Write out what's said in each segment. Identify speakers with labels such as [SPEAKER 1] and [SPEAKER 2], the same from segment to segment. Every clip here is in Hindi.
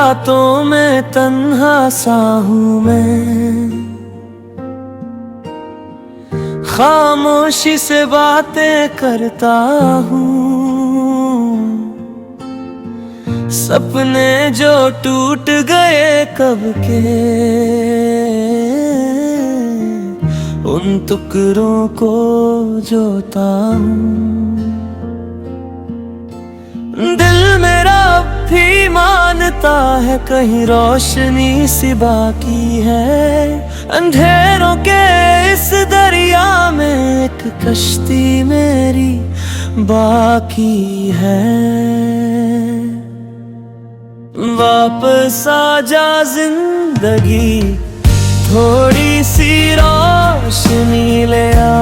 [SPEAKER 1] रातों में तन्हा सा हूँ मैं, खामोशी से बातें करता हूँ। सपने जो टूट गए कब के, उन टुकड़ों को जोता हूँ। दिल मेरा अब भी मानता है कहीं रोशनी सी बाकी है। अंधेरों के इस दरिया में एक कश्ती मेरी बाकी है। वापस आ जा जिंदगी, थोड़ी सी रोशनी ले आ,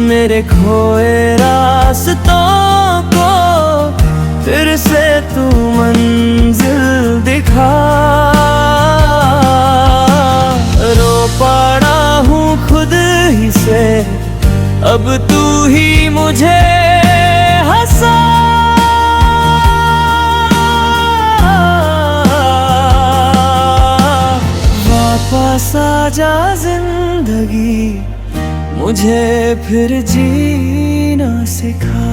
[SPEAKER 1] मेरे खोए रास्तों को फिर से तू मंजिल दिखा। रो पड़ा हूँ खुद ही से, अब तू ही मुझे हंसा। वापस आ जा जिंदगी, मुझे फिर जीना सिखा।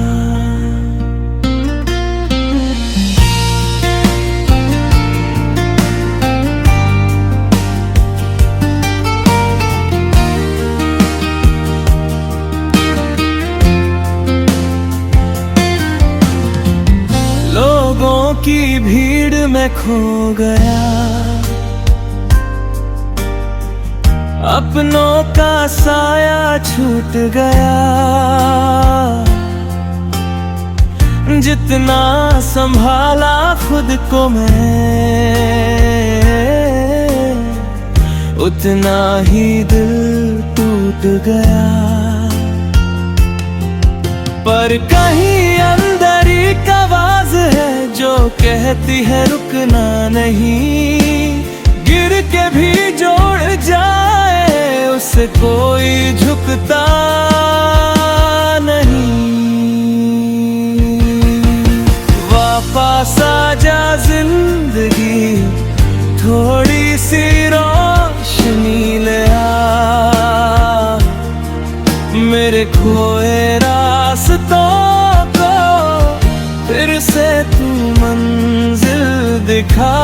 [SPEAKER 1] लोगों की भीड़ में खो गया, अपनों का साया छूट गया। जितना संभाला खुद को मैं, उतना ही दिल टूट गया। पर कहीं अंदर एक आवाज है जो कहती है रुकना नहीं। गिर के भी जोड़ जाए उसे कोई झुकता नहीं। वापस आ जा जिंदगी, थोड़ी सी रोशनी ले आ, मेरे खोए रास्तों को फिर से तू मंजिल दिखा।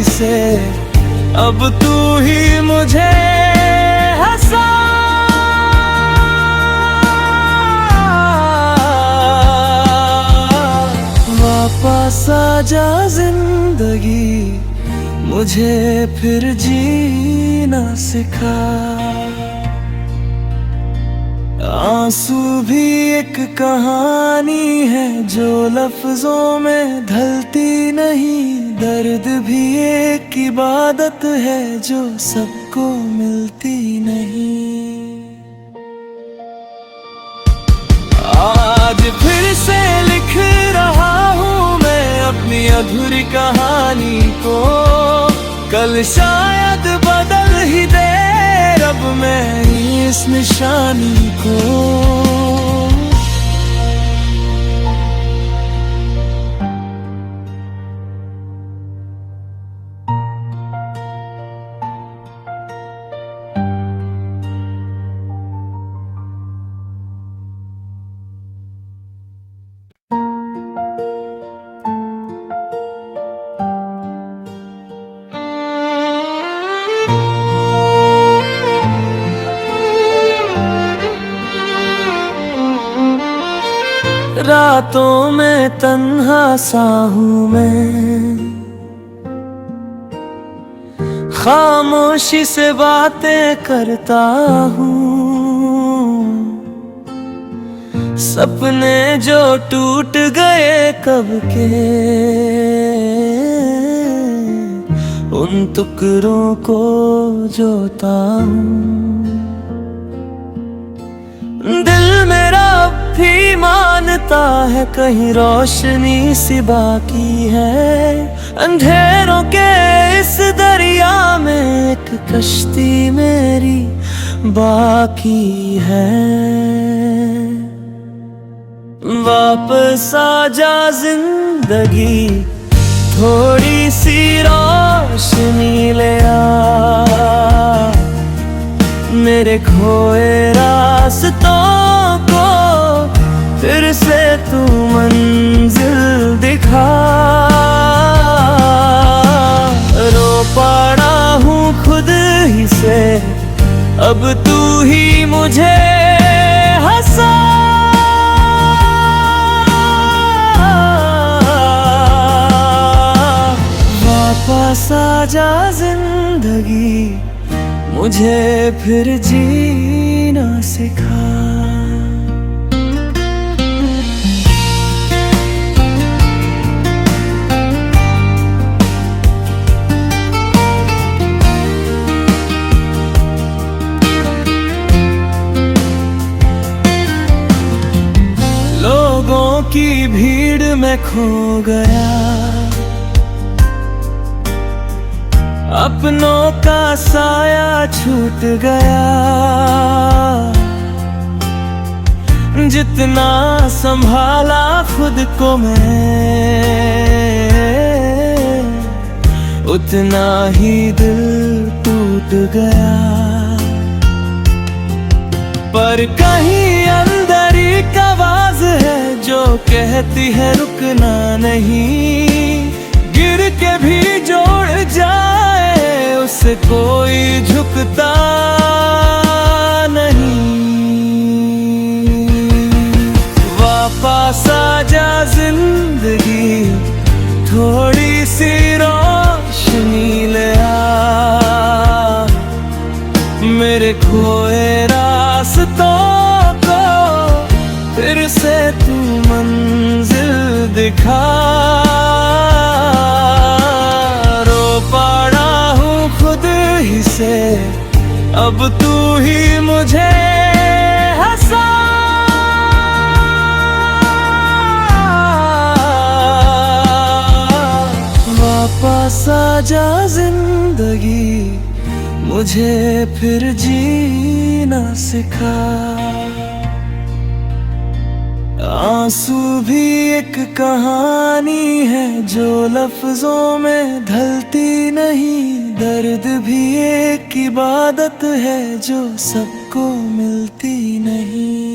[SPEAKER 1] से अब तू ही मुझे हंसा। वापस आ जा जिंदगी, मुझे फिर जीना सिखा। आंसू भी एक कहानी है जो लफ्जों में ढलती नहीं। दर्द भी एक इबादत है जो सबको मिलती नहीं। आज फिर से लिख रहा हूँ मैं अपनी अधूरी कहानी को। कल शायद बदल ही दे रब मैं इस निशानी को। रातों में तन्हा सा हूँ मैं, खामोशी से बातें करता हूँ। सपने जो टूट गए कब के, उन टुकड़ों को जोता हूँ। दिल मेरा अब भी मानता है कहीं रोशनी सी बाकी है। अंधेरों के इस दरिया में एक कश्ती मेरी बाकी है। वापस आ जा जिंदगी, थोड़ी सी रोशनी ले आ, मेरे खोए रास्तों को फिर से तू मंजिल दिखा। रो पड़ा हूँ खुद ही से, अब तू ही मुझे हंसा। वापस आ जा जिंदगी, मुझे फिर जीना सिखा। लोगों की भीड़ में खो गया, अपनों का साया छूट गया। जितना संभाला खुद को मैं, उतना ही दिल टूट गया। पर कहीं अंदर एक आवाज है जो कहती है रुकना नहीं, गिर के भी जोड़ जाए उसे कोई झुकता नहीं। वापस आ जा जिंदगी, थोड़ी सी रोशनी ले आ, मेरे खोए रास्तों को फिर से तू मंजिल दिखा। से अब तू ही मुझे हंसा। वापस आ जा जिंदगी, मुझे फिर जीना सिखा। आंसू भी एक कहानी है जो लफ्जों में ढलती नहीं, दर्द भी एक इबादत है जो सबको मिलती नहीं।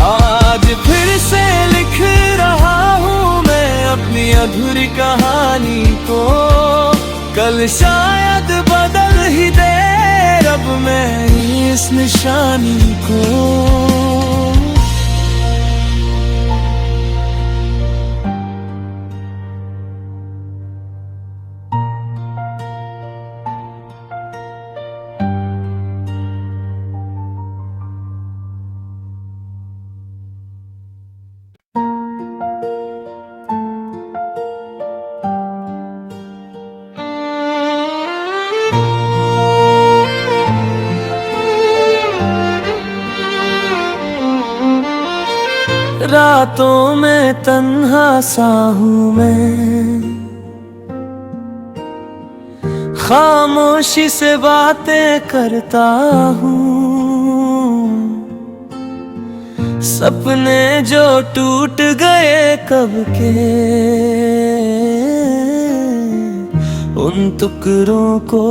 [SPEAKER 1] आज फिर से लिख रहा हूँ मैं अपनी अधूरी कहानी को, कल शायद बदल ही दे रब मैं इस निशानी को। रातों में तन्हा सा हूँ मैं, खामोशी से बातें करता हूँ। सपने जो टूट गए कब के, उन टुकड़ों को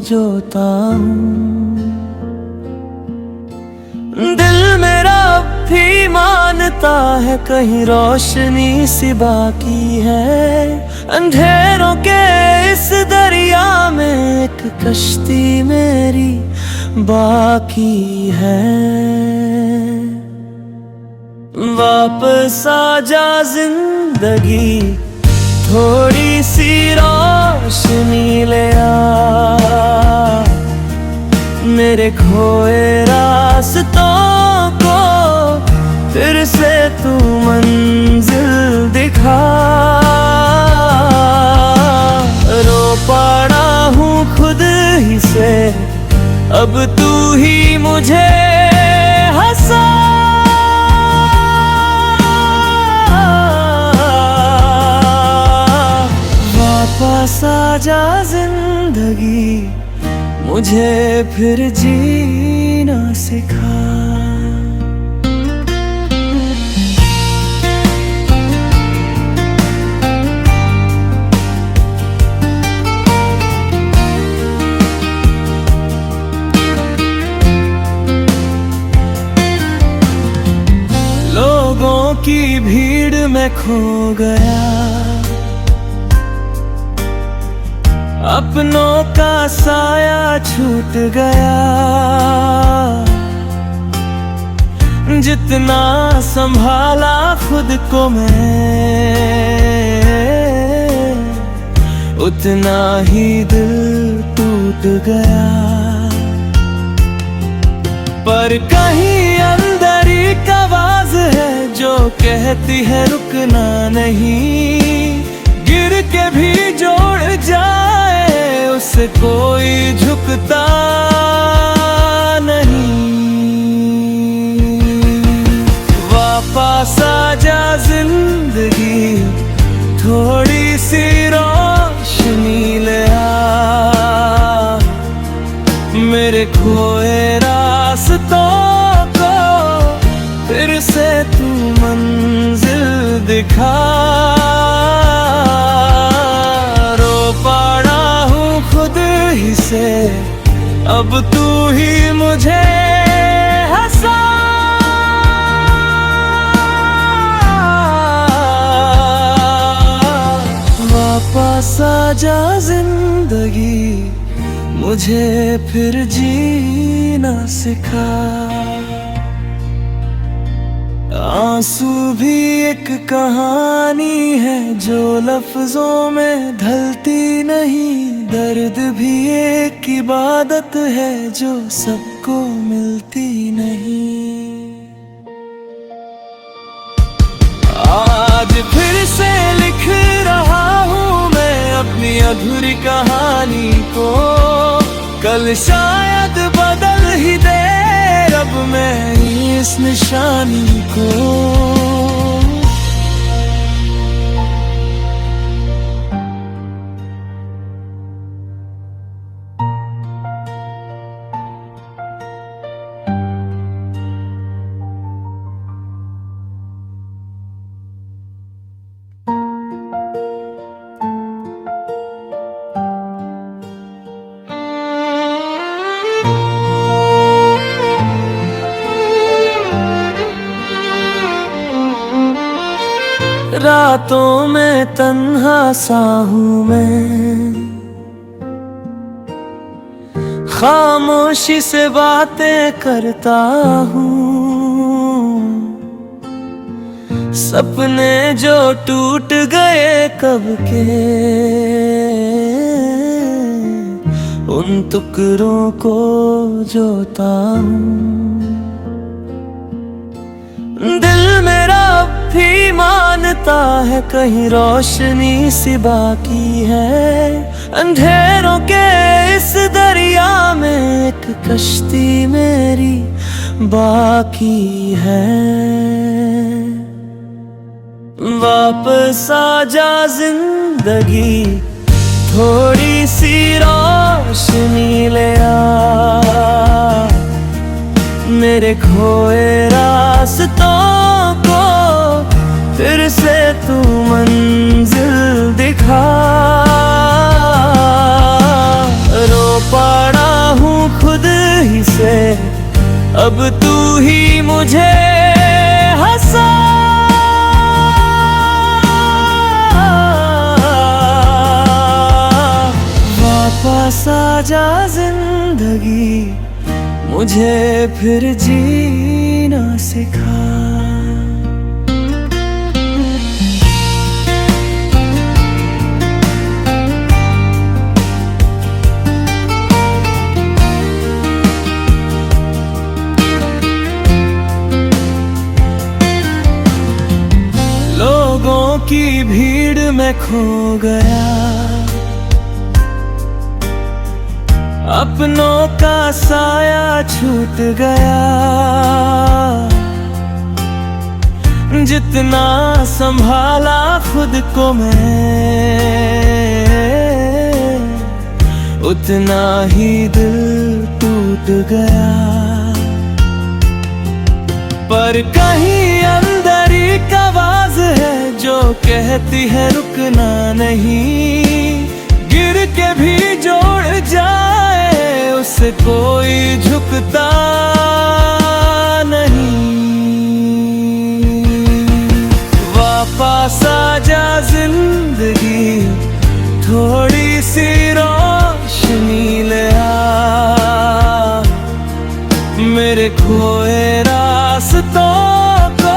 [SPEAKER 1] जोता हूँ। दिल मेरा अब भी मानता है कहीं रोशनी सी बाकी है, अंधेरों के इस दरिया में एक कश्ती मेरी बाकी है। वापस आ जा जिंदगी, थोड़ी सी रोशनी ले आ, मेरे खोए रास्तों को फिर से तू मंजिल दिखा। रो पड़ा हूँ खुद ही से, अब तू ही मुझे हंसा। वापस आ जा जिंदगी, मुझे फिर जीना सिखा। की भीड़ में खो गया, अपनों का साया छूट गया। जितना संभाला खुद को मैं, उतना ही दिल टूट गया। पर कहीं अंदर एक आवाज है जो कहती है रुकना नहीं। गिर के भी जोड़ जाए उससे कोई झुकता नहीं। वापस आ जा जिंदगी, थोड़ी सी रोशनी ले आ, मेरे खोए रास्तों को फिर से तू मंजिल दिखा। रो पड़ा हूँ खुद ही से, अब तू ही मुझे हंसा। वापस आ जा जिंदगी, मुझे फिर जीना सिखा। आंसू भी एक कहानी है जो लफ्जों में ढलती नहीं। दर्द भी एक इबादत है जो सबको मिलती नहीं। आज फिर से लिख रहा हूँ मैं अपनी अधूरी कहानी को। कल शायद बदल ही दे रब मैं इस निशानी को। रातों में तन्हा सा हूँ मैं, खामोशी से बातें करता हूँ। सपने जो टूट गए कब के, उन टुकड़ों को जोता हूँ। दिल मेरा अब भी मानता है कहीं रोशनी सी बाकी है। अंधेरों के इस दरिया में एक कश्ती मेरी बाकी है। वापस आ जा जिंदगी, थोड़ी सी रोशनी ले आ, मेरे खोए रास्तों को फिर से तू मंजिल दिखा। रो पड़ा हूँ खुद ही से, अब तू ही मुझे हंसा। वापस आ जा जिंदगी, मुझे फिर जीना सिखा। लोगों की भीड़ में खो गया, अपनों का साया छूट गया। जितना संभाला खुद को मैं, उतना ही दिल टूट गया। पर कहीं अंदर एक आवाज है जो कहती है रुकना नहीं। गिर के भी जोड़ जाए उससे कोई झुकता नहीं। सी रोशनी ले आ, मेरे खोए रास्तों को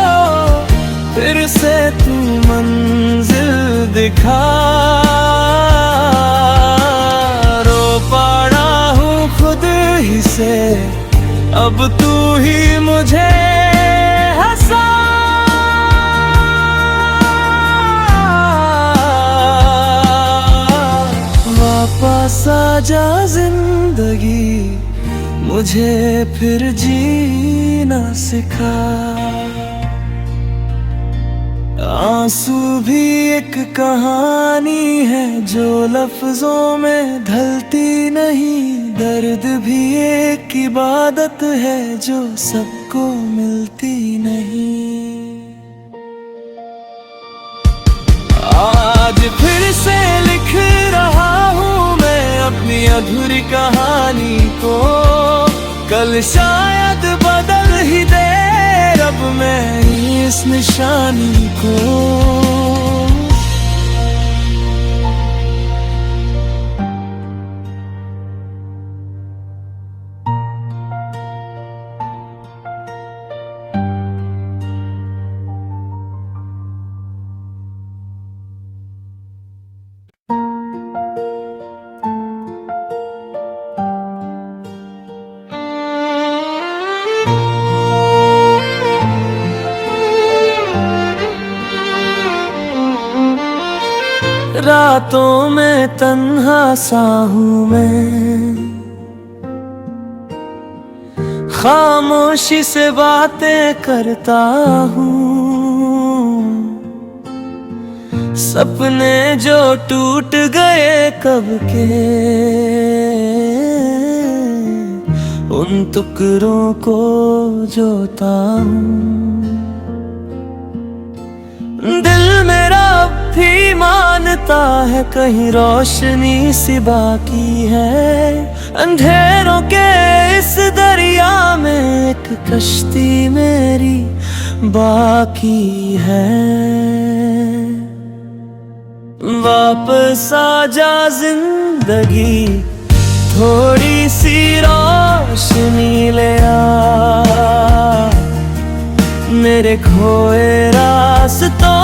[SPEAKER 1] फिर से तू मंजिल दिखा। रो पड़ा हूँ खुद ही से, अब तू ही मुझे हंसा। वापस आ जा जिंदगी, मुझे फिर जीना सिखा। आंसू भी एक कहानी है जो लफ्जों में ढलती नहीं, दर्द भी एक इबादत है जो सबको मिलती नहीं। आज फिर से लिख रहा हूँ मैं अपनी अधूरी कहानी को, कल शायद बदल ही दे रब मैं इस निशानी को। रातों में तन्हा सा हूँ मैं, खामोशी से बातें करता हूँ। सपने जो टूट गए कब के, उन टुकड़ों को जोता हूँ। दिल मेरा अब भी मानता है कहीं रोशनी सी बाकी है, अंधेरों के इस दरिया में एक कश्ती मेरी बाकी है। वापस आ जा जिंदगी, थोड़ी सी रोशनी ले आ, मेरे खोए रास्तों